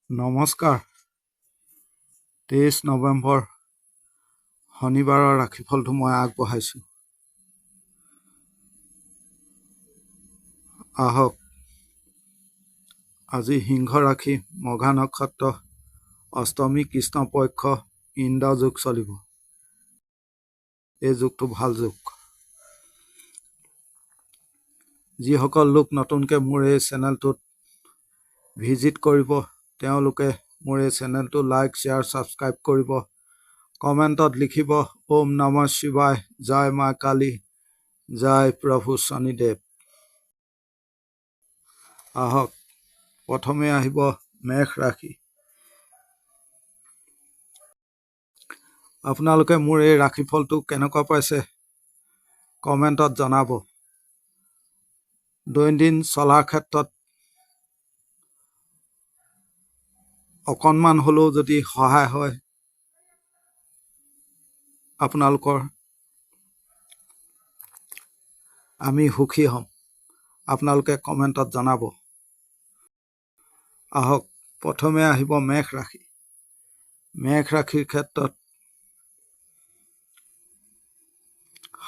নমস্কাৰ। 23 নৱেম্বৰ শনিবাৰৰ ৰাশিফলটো মই আগবঢ়াইছোঁ। আহক, আজি সিংহ ৰাশি, মঘা নক্ষত্ৰ, অষ্টমী কৃষ্ণপক্ষ, ইন্দ্ৰ যোগ চলিব। এই যুগটো ভাল যুগ। যিসকল লোক নতুনকৈ মোৰ এই চেনেলটোত ভিজিট কৰিব, তেওঁলোকে মোৰ এই চেনেলটো লাইক, শ্বেয়াৰ, ছাবস্ক্ৰাইব কৰিব। কমেণ্টত লিখিব ওম নমঃ শিৱায়, জয় মা কালী, জয় প্ৰভু শনিদেৱ। আহক, প্ৰথমে আহিব মেষ ৰাশি। আপোনালোকে মোৰ এই ৰাশিফলটো কেনেকুৱা পাইছে কমেণ্টত জনাব। দৈনন্দিন চলাৰ ক্ষেত্ৰত অকণমান হ'লেও যদি সহায় হয় আপোনালোকৰ, আমি সুখী হ'ম। আপোনালোকে কমেণ্টত জনাব। আহক, প্ৰথমে আহিব মেষ ৰাশি। মেষ ৰাশিৰ ক্ষেত্ৰত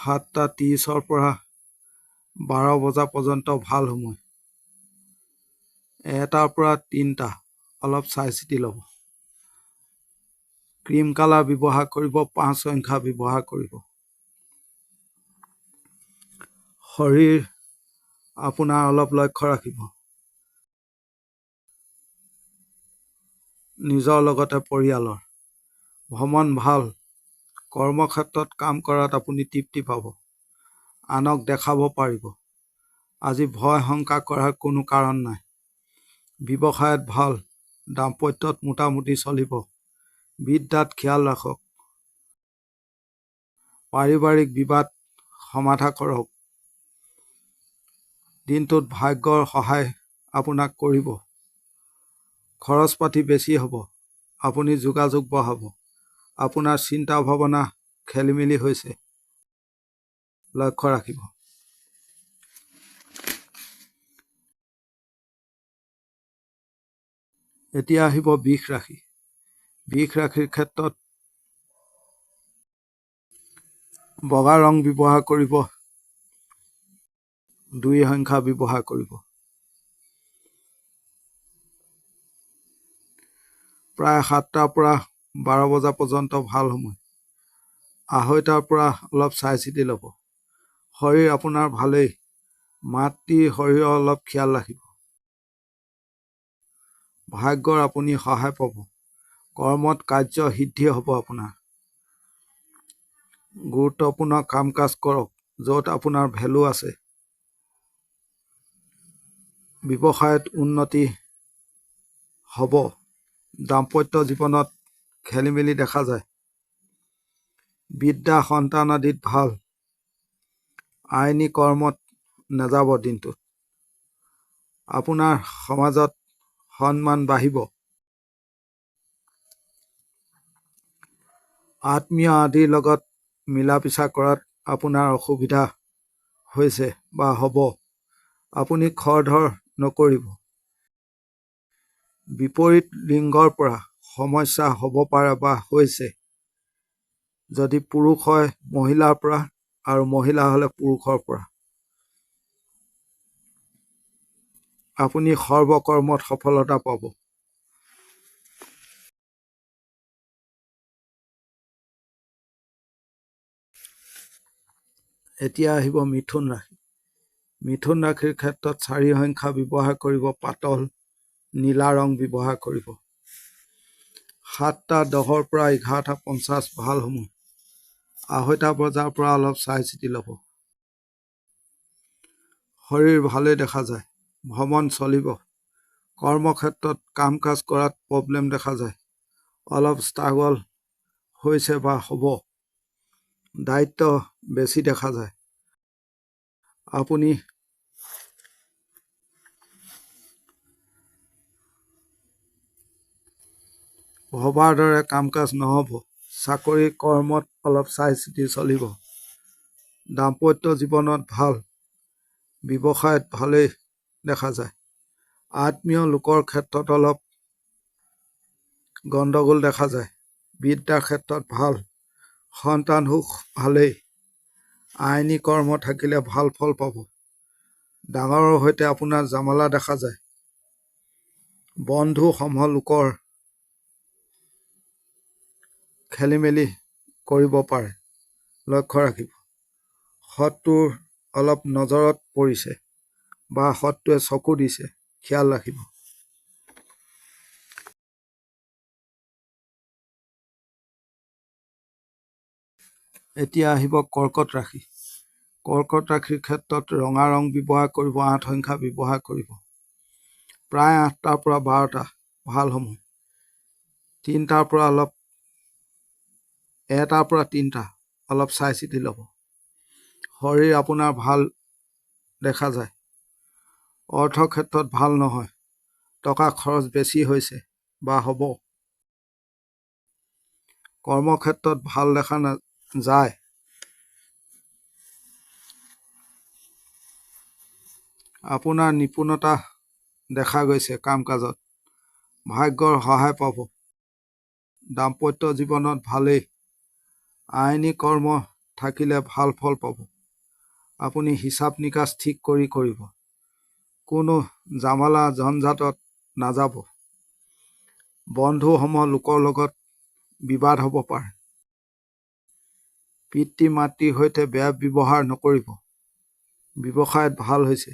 7:30 পৰা 12 বজা পৰ্যন্ত ভাল সময়। 1টাৰ পৰা 3টা অলপ চাই চিতি ল'ব। ক্ৰীম কালাৰ ব্যৱহাৰ কৰিব, 5 সংখ্যা ব্যৱহাৰ কৰিব। শৰীৰ আপোনাৰ অলপ লক্ষ্য ৰাখিব। নিজৰ লগতে পৰিয়ালৰ। ভ্ৰমণ ভাল। কৰ্মক্ষেত্ৰত কাম কৰাত আপুনি তৃপ্তি পাব। আনক দেখাব পাৰিব। আজি ভয় শংকা কৰাৰ কোনো কাৰণ নাই। ব্যৱসায়ত ভাল। দাম্পত্যত মোটামুটি চলিব। বিদ্যাত খিয়াল ৰাখক। পাৰিবাৰিক বিবাদ সমাধা কৰক। দিনটোত ভাগ্যৰ সহায় আপোনাক কৰিব। খৰচ পাতি বেছি হ'ব। আপুনি যোগাযোগ বঢ়াব। আপোনাৰ চিন্তা ভাৱনা খেলিমেলি হৈছে, লক্ষ্য ৰাখিব। এতিয়া আহিব বৃষ ৰাশি। বৃষ ৰাশিৰ ক্ষেত্ৰত বগা ৰং ব্যৱহাৰ কৰিব, 2 সংখ্যা ব্যৱহাৰ কৰিব। প্ৰায় 7টাৰ পৰা 12 বজা পৰ্যন্ত ভাল সময়। 2:30টাৰ পৰা অলপ চাই চিতি ল'ব। শৰীৰ আপোনাৰ ভালেই। মাতৃ শৰীৰৰ অলপ খিয়াল ৰাখিব। ভাগ্যৰ আপুনি সহায় পাব। কৰ্মত কাৰ্য সিদ্ধি হ'ব আপোনাৰ। গুৰুত্বপূৰ্ণ কাম কাজ কৰক, য'ত আপোনাৰ ভেলু আছে। ব্যৱসায়ত উন্নতি হ'ব। দাম্পত্য জীৱনত খেলিমেলি দেখা যায়। বিদ্যা সন্তান আদিত ভাল। আইনী কৰ্মত নাযাব দিনটোত। আপোনাৰ সমাজত সন্মান বাঢ়িব। আত্মীয় আদিৰ লগত মিলা পিছা কৰাত আপোনাৰ অসুবিধা হৈছে বা হ'ব। আপুনি খৰধৰ নকৰিব। বিপৰীত লিংগৰ পৰা সমস্যা হ'ব পাৰে বা হৈছে। যদি পুৰুষ হয় মহিলাৰ পৰা, আৰু মহিলা হ'লে পুৰুষৰ পৰা। আপুনি সৰ্বকৰ্মত সফলতা পাব। এতিয়া আহিব মিথুন ৰাশি। মিথুন ৰাশিৰ ক্ষেত্ৰত 4 সংখ্যা ব্যৱহাৰ কৰিব, পাতল নীলা ৰং ব্যৱহাৰ কৰিব। 7:10 পৰা 11:50 ভাল সময়। 2:30 বজাৰ পৰা অলপ চাই চিতি ল'ব। শৰীৰ ভালেই দেখা যায়। ভ্ৰমণ চলিব। কৰ্মক্ষেত্ৰত কাম কাজ কৰাত প্ৰব্লেম দেখা যায়। অলপ ষ্ট্ৰাগল হৈছে বা হ'ব। দায়িত্ব বেছি দেখা যায়। আপুনি ভবাৰ দৰে কাম কাজ নহ'ব। চাকৰি কৰ্মত অলপ চাই চিতি চলিব। দাম্পত্য জীৱনত ভাল। ব্যৱসায়ত ভালেই দেখা যায়। আত্মীয় লোকৰ ক্ষেত্ৰত অলপ গণ্ডগোল দেখা যায়। বিদ্যাৰ ক্ষেত্ৰত ভাল, সন্তান সুখ ভালেই। আইনী কৰ্ম থাকিলে ভাল ফল পাব। ডাঙৰৰ সৈতে আপোনাৰ জামালা দেখা যায়। বন্ধু সমূহ লোকৰ খেলি মেলি কৰিব পাৰে, লক্ষ্য ৰাখিব। শত্ৰুৰ অলপ নজৰত পৰিছে বা শত্ৰুৱে চকু দিছে, খেয়াল ৰাখিব। এতিয়া আহিব কৰ্কট ৰাশি। কৰ্কট ৰাশিৰ ক্ষেত্ৰত ৰঙা ৰং ব্যৱহাৰ কৰিব, 8 সংখ্যা ব্যৱহাৰ কৰিব। প্ৰায় 8টাৰ পৰা 12টা ভাল সময়। 3টাৰ পৰা 3টা অলপ চাই চিতি ল'ব। শৰীৰ আপোনাৰ ভাল দেখা যায়। অৰ্থ ক্ষেত্ৰত ভাল নহয়, টকা খৰচ বেছি হৈছে বা হ'ব। কৰ্মক্ষেত্ৰত ভাল দেখা নাযায়। আপোনাৰ নিপুণতা দেখা গৈছে কাম কাজত। ভাগ্যৰ সহায় পাব। দাম্পত্য জীৱনত ভালেই। আইনী কৰ্ম থাকিলে ভাল ফল পাব। আপুনি হিচাপ নিকাচ ঠিক কৰি কৰিব। কোনো জামালা ঝঞ্ঝাটত নাযাব। বন্ধুসমূহ লোকৰ লগত বিবাদ হ'ব পাৰে। পিতৃ মাতৃৰ সৈতে বেয়া ব্যৱহাৰ নকৰিব। ব্যৱসায়ত ভাল হৈছে।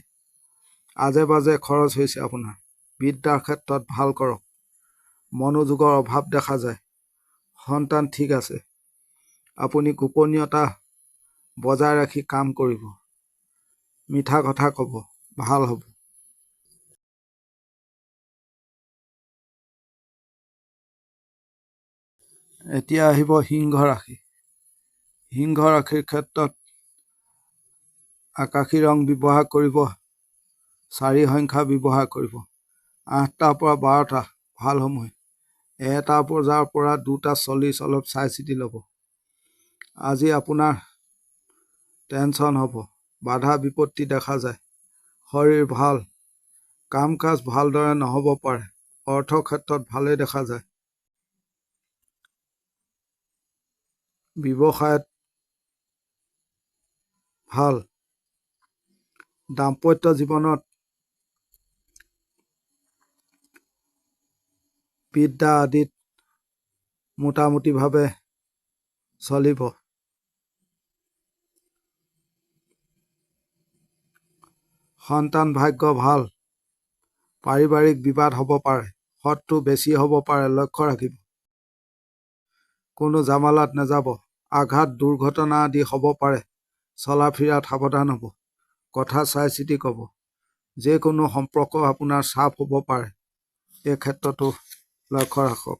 আজে বাজে খৰচ হৈছে আপোনাৰ। বিদ্যাৰ ক্ষেত্ৰত ভাল কৰক। মনোযোগৰ অভাৱ দেখা যায়। সন্তান ঠিক আছে। আপুনি গোপনীয়তা বজাই ৰাখি কাম কৰিব। মিঠা কথা ক'ব, ভাল হ'ব। এতিয়া আহিব সিংহ ৰাশি। সিংহ ৰাশিৰ ক্ষেত্ৰত আকাশী ৰং ব্যৱহাৰ কৰিব, 4 সংখ্যা ব্যৱহাৰ কৰিব। 8টাৰ পৰা 12টা ভাল সময়। 1টা বজাৰ পৰা 2টা 40 অলপ চাই চিতি ল'ব। আজি আপোনাৰ টেনচন হ'ব, বাধা বিপত্তি দেখা যায়। শৰীৰ ভাল, কাম কাজ ভালদৰে নহ'ব পাৰে। অৰ্থ ক্ষেত্ৰত ভালেই দেখা যায়। ব্যৱসায়ত ভাল। দাম্পত্য জীৱনত বিদ্যা আদিত মোটামুটিভাৱে চলিব। সন্তান ভাগ্য ভাল। পাৰিবাৰিক বিবাদ হ'ব পাৰে। শত্ৰু বেছি হ'ব পাৰে, লক্ষ্য ৰাখিব। কোনো জামালাত নাযাব। আঘাত দুৰ্ঘটনা আদি হ'ব পাৰে। চলা ফিৰাত সাৱধান হ'ব। কথা চাই চিতি ক'ব। যিকোনো সম্পৰ্ক আপোনাৰ চাপ হ'ব পাৰে, এই ক্ষেত্ৰতো লক্ষ্য ৰাখক।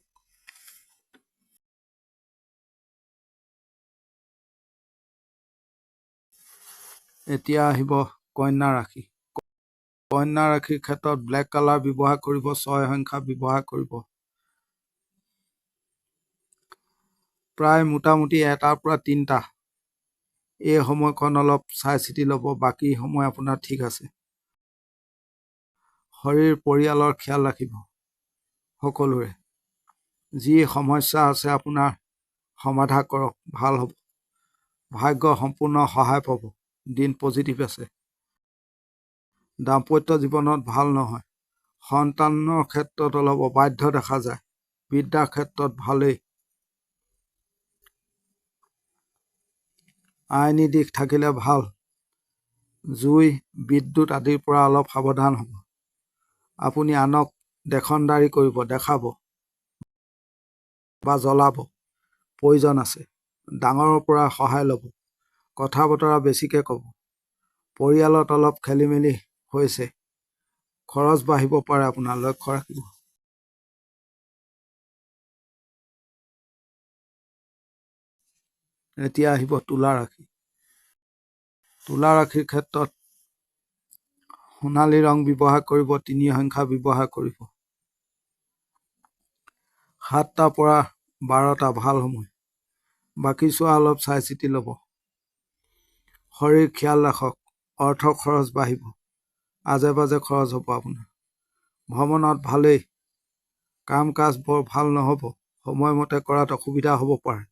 এতিয়া আহিব কন্যা ৰাশি। কন্যা ৰাশিৰ ক্ষেত্ৰত ব্লেক কালাৰ ব্যৱহাৰ কৰিব, 6 সংখ্যা ব্যৱহাৰ কৰিব। প্ৰায় মোটামুটি 1টাৰ পৰা 3টা। এই সময়কণ অলপ চাই চিতি ল'ব, বাকী সময় আপোনাৰ ঠিক আছে। শৰীৰ পৰিয়ালৰ খেয়াল ৰাখিব। সকলোৰে যি সমস্যা আছে আপোনাৰ সমাধা কৰক, ভাল হ'ব। ভাগ্য সম্পূৰ্ণ সহায় পাব। দিন পজিটিভ আছে। দাম্পত্য জীৱনত ভাল নহয়। সন্তানৰ ক্ষেত্ৰত অলপ অবাধ্য দেখা যায়। বিদ্যাৰ ক্ষেত্ৰত ভালেই। আইনী দিশ থাকিলে ভাল। জুই, বিদ্যুৎ আদিৰ পৰা অলপ সাৱধান হ'ব। আপুনি আনক দেখনদাৰী কৰিব, দেখাব বা জ্বলাব। প্ৰয়োজন আছে। ডাঙৰৰ পৰা সহায় ল'ব। কথা বতৰা বেছিকে ক'ব। পৰিয়ালত অলপ খেলি মেলি হৈছে। খৰচ বাঢ়িব পাৰে, আপোনাৰ লক্ষ্য ৰাখিব। এতিয়া আহিব তুলা ৰাশি। তুলা ৰাশিৰ ক্ষেত্ৰত সোণালী ৰং ব্যৱহাৰ কৰিব, 3 সংখ্যা ব্যৱহাৰ কৰিব। 7টাৰ পৰা 12টা ভাল সময়। বাকী চোৱা অলপ চাই চিতি ল'ব। শৰীৰ খেয়াল ৰাখক। অৰ্থ খৰচ বাঢ়িব। আজে বাজে খৰচ হ'ব আপোনাৰ। ভ্ৰমণত ভালেই। কাম কাজ বৰ ভাল নহ'ব, সময়মতে কৰাত অসুবিধা হ'ব পাৰে।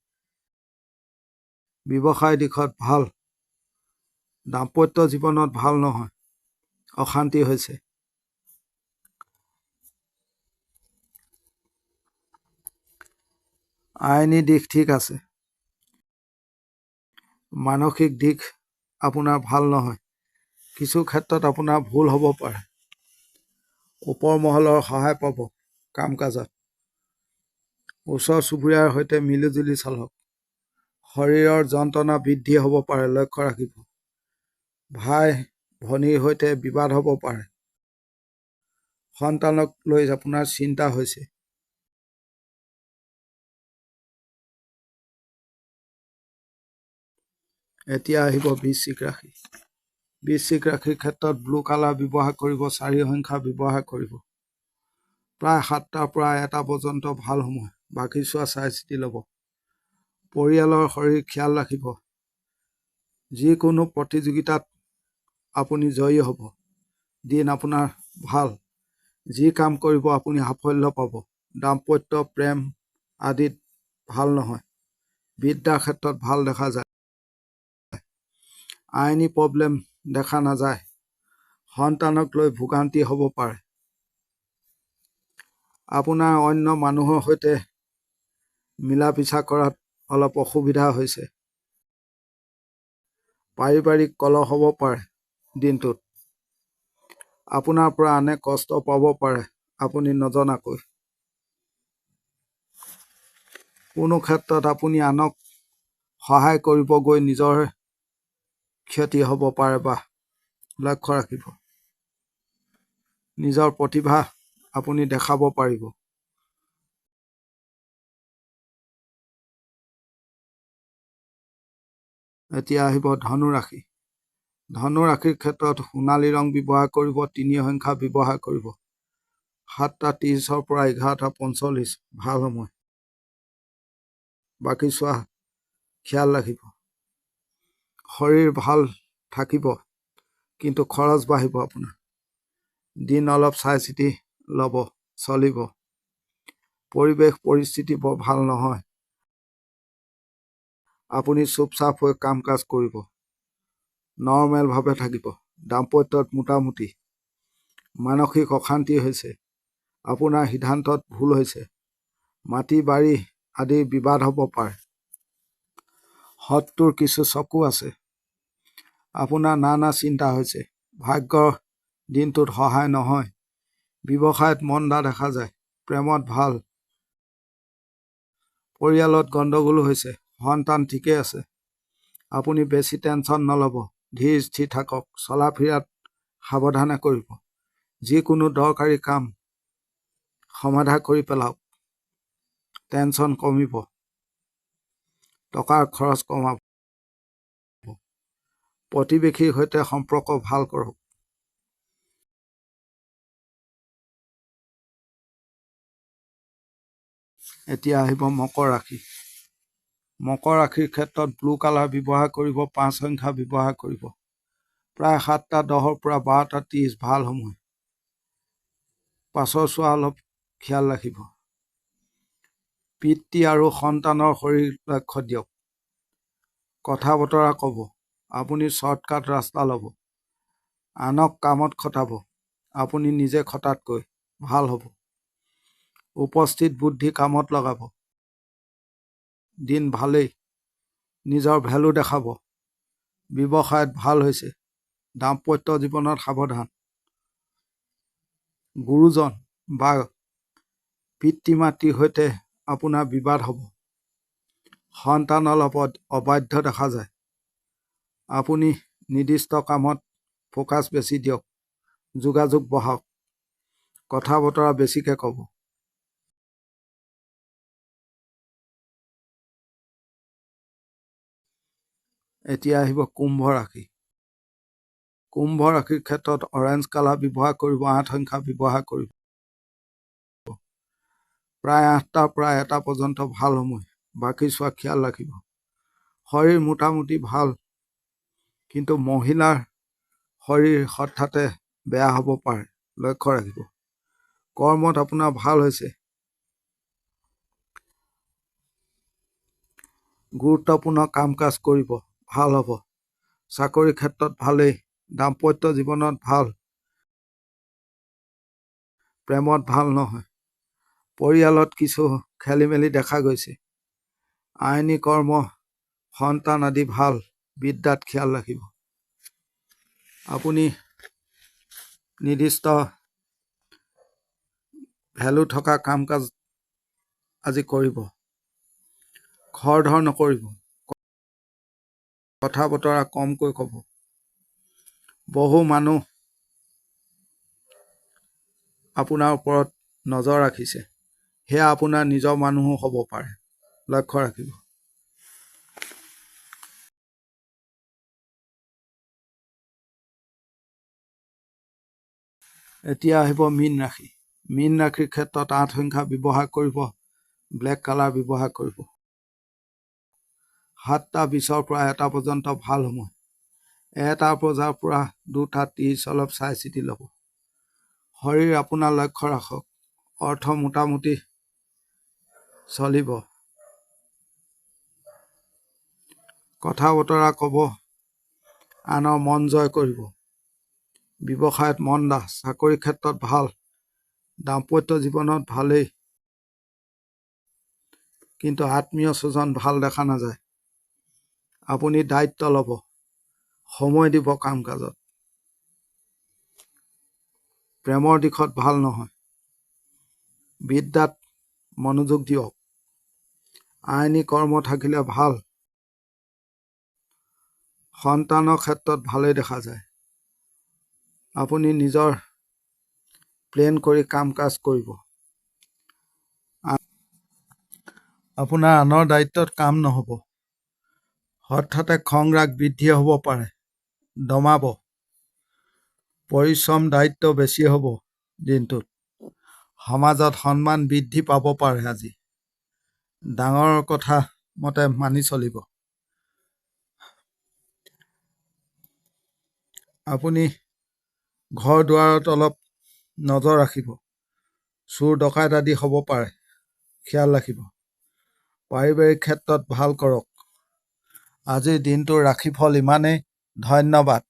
ব্যৱসায় দিশত ভাল, দাম্পত্য জীৱনত ভাল নহয়, অশান্তি হৈছে। আইনী দিশ ঠিক আছে, মানসিক দিশ আপোনাৰ ভাল নহয়, কিছু ক্ষেত্ৰত আপোনাৰ ভুল হ'ব পাৰে। ওপৰ মহলৰ সহায় পাব কাম কাজত। ওচৰ চুবুৰীয়াৰ সৈতে মিলিজুলি চলক। শৰীৰৰ যন্ত্ৰণা বৃদ্ধি হ'ব পাৰে, লক্ষ্য ৰাখিব। ভাই ভনীৰ সৈতে বিবাদ হ'ব পাৰে। সন্তানক লৈ আপোনাৰ চিন্তা হৈছে। এতিয়া আহিব বৃশ্চিক ৰাশি। বৃশ্চিক ৰাশিৰ ক্ষেত্ৰত ব্লু কালাৰ ব্যৱহাৰ কৰিব, 4 সংখ্যা ব্যৱহাৰ কৰিব। প্ৰায় 7টাৰ পৰা 1টা পৰ্যন্ত ভাল সময়, বাকী চোৱা চাই চিতি ল'ব। পৰিয়ালৰ শৰীৰ খিয়াল ৰাখিব। যিকোনো প্ৰতিযোগিতাত আপুনি জয়ী হ'ব। দিন আপোনাৰ ভাল, যি কাম কৰিব আপুনি সাফল্য পাব। দাম্পত্য প্ৰেম আদিত ভাল নহয়, বিদ্যাৰ ক্ষেত্ৰত ভাল দেখা যায়। আইনী প্ৰব্লেম দেখা নাযায়, সন্তানক লৈ ভোগান্তি হ'ব পাৰে। আপোনাৰ অন্য মানুহৰ সৈতে মিলা পিছা কৰাত অলপ অসুবিধা হৈছে। পাৰিবাৰিক কলহ হ'ব পাৰে দিনটোত। আপোনাৰ পৰা আনে কষ্ট পাব পাৰে আপুনি নজনাকৈ। কোনো ক্ষেত্ৰত আপুনি আনক সহায় কৰিব গৈ নিজৰ ক্ষতি হ'ব পাৰে বা লক্ষ্য ৰাখিব। নিজৰ প্ৰতিভা আপুনি দেখাব পাৰিব। এতিয়া আহিব ধনু ৰাশি। ধনু ৰাশিৰ ক্ষেত্ৰত সোণালী ৰং ব্যৱহাৰ কৰিব, 3 সংখ্যা ব্যৱহাৰ কৰিব। 7:30 পৰা 11:45 ভাল সময়, বাকী চোৱা খিয়াল ৰাখিব। শৰীৰ ভাল থাকিব, কিন্তু খৰচ বাঢ়িব আপোনাৰ। দিন অলপ চাই চিতি ল'ব, চলিব। পৰিৱেশ পৰিস্থিতি বৰ ভাল নহয়, আপুনি চুপচাপ হৈ কাম কাজ কৰিব, নৰ্মেলভাৱে থাকিব। দাম্পত্যত মোটামুটি, মানসিক অশান্তি হৈছে, আপোনাৰ সিদ্ধান্তত ভুল হৈছে। মাটি বাৰী আদিৰ বিবাদ হ'ব পাৰে। শত্ৰুৰ কিছু চকু আছে, আপোনাৰ নানা চিন্তা হৈছে। ভাগ্যৰ দিনটোত সহায় নহয়, ব্যৱসায়ত মন্দা দেখা যায়, প্ৰেমত ভাল। পৰিয়ালত গণ্ডগোল হৈছে, সন্তান ঠিকে আছে। আপুনি বেছি টেনচন নল'ব, ধীৰ স্থিৰ থাকক। চলা ফিৰাত সাৱধানে কৰিব। যিকোনো দৰকাৰী কাম সমাধা কৰি পেলাওক, টেনচন কমিব, টকাৰ খৰচ কমাব। প্ৰতিবেশীৰ সৈতে সম্পৰ্ক ভাল কৰক। এতিয়া আহিব মকৰ ৰাশি। মকৰ ৰাশিৰ ক্ষেত্ৰত ব্লু কালাৰ ব্যৱহাৰ কৰিব, 5 সংখ্যা ব্যৱহাৰ কৰিব। প্ৰায় 7:10 পৰা 12:30 ভাল সময়, পাছৰ চোৱা অলপ খিয়াল ৰাখিব। পিতৃ আৰু সন্তানৰ শৰীৰ লক্ষ্য দিয়ক। কথা বতৰা ক'ব, আপুনি শ্বৰ্টকাট ৰাস্তা ল'ব। আনক কামত খটাব, আপুনি নিজে খটাতকৈ ভাল হ'ব। উপস্থিত বুদ্ধি কামত লগাব। দিন ভালেই, নিজৰ ভেলু দেখাব। ব্যৱসায়ত ভাল হৈছে, দাম্পত্য জীৱনত সাৱধান। গুৰুজন বা পিতৃ মাতৃৰ সৈতে আপোনাৰ বিবাদ হ'ব। সন্তান অলপ অবাধ্য দেখা যায়। আপুনি নিৰ্দিষ্ট কামত ফ'কাছ বেছি দিয়ক। যোগাযোগ বঢ়াওক, কথা বতৰা বেছিকৈ ক'ব। এতিয়া আহিব কুম্ভ ৰাশি। কুম্ভ ৰাশিৰ ক্ষেত্ৰত অৰেঞ্জ কালাৰ ব্যৱহাৰ কৰিব, 8 সংখ্যা ব্যৱহাৰ কৰিব। প্ৰায় 8টাৰ পৰা 1টা পৰ্যন্ত ভাল সময়, বাকী চোৱা খিয়াল ৰাখিব। শৰীৰ মোটামুটি ভাল, কিন্তু মহিলাৰ শৰীৰ হঠাতে বেয়া হ'ব পাৰে, লক্ষ্য ৰাখিব। কৰ্মত আপোনাৰ ভাল হৈছে, গুৰুত্বপূৰ্ণ কাম কাজ কৰিব, ভাল হ'ব। চাকৰি ক্ষেত্ৰত ভালেই, দাম্পত্য জীৱনত ভাল, প্ৰেমত ভাল নহয়। পৰিয়ালত কিছু খেলি মেলি দেখা গৈছে। আইনী কৰ্ম, সন্তান আদি ভাল, বিদ্যাত খেয়াল ৰাখিব। আপুনি নিৰ্দিষ্ট ভেলু থকা কাম কাজ আজি কৰিব। খৰধৰ নকৰিব, কথা বতৰা কমকৈ ক'ব। বহু মানুহ আপোনাৰ ওপৰত নজৰ ৰাখিছে, সেয়া আপোনাৰ নিজৰ মানুহো হ'ব পাৰে, লক্ষ্য ৰাখিব। এতিয়া আহিব মীন ৰাশি। মীন ৰাশিৰ ক্ষেত্ৰত 8 সংখ্যা ব্যৱহাৰ কৰিব, ব্লেক কালাৰ ব্যৱহাৰ কৰিব। 7টা 20ৰ পৰা 1টা পৰ্যন্ত ভাল সময়। 1টা বজাৰ পৰা 2টা 30 অলপ চাই চিতি ল'ব। শৰীৰ আপোনাৰ লক্ষ্য ৰাখক। অৰ্থ মোটামুটি চলিব। কথা বতৰা ক'ব, আনৰ মন জয় কৰিব। ব্যৱসায়ত মন্দা, চাকৰি ক্ষেত্ৰত ভাল, দাম্পত্য জীৱনত ভালেই, কিন্তু আত্মীয় স্বজন ভাল দেখা নাযায়। আপুনি দায়িত্ব ল'ব, সময় দিব কাম কাজত। প্ৰেমৰ দিশত ভাল নহয়। বিদ্যাত মনোযোগ দিয়ক। আইনী কৰ্ম থাকিলে ভাল, সন্তানৰ ক্ষেত্ৰত ভালেই দেখা যায়। আপুনি নিজৰ প্লেন কৰি কাম কাজ কৰিব। আপোনাৰ আনৰ দায়িত্বত কাম নহ'ব। হঠাতে খং ৰাগ বৃদ্ধি হ'ব পাৰে, দমাব। পৰিশ্ৰম দায়িত্ব বেছি হ'ব দিনটোত। সমাজত সন্মান বৃদ্ধি পাব পাৰে আজি। ডাঙৰৰ কথা মতে মানি চলিব। আপুনি ঘৰ দুৱাৰত অলপ নজৰ ৰাখিব। চোৰ ডকাইত আদি হ'ব পাৰে, খেয়াল ৰাখিব। পাৰিবাৰিক ক্ষেত্ৰত ভাল কৰক। আজিৰ দিনটোৰ ৰাশিফল ইমানেই। ধন্যবাদ।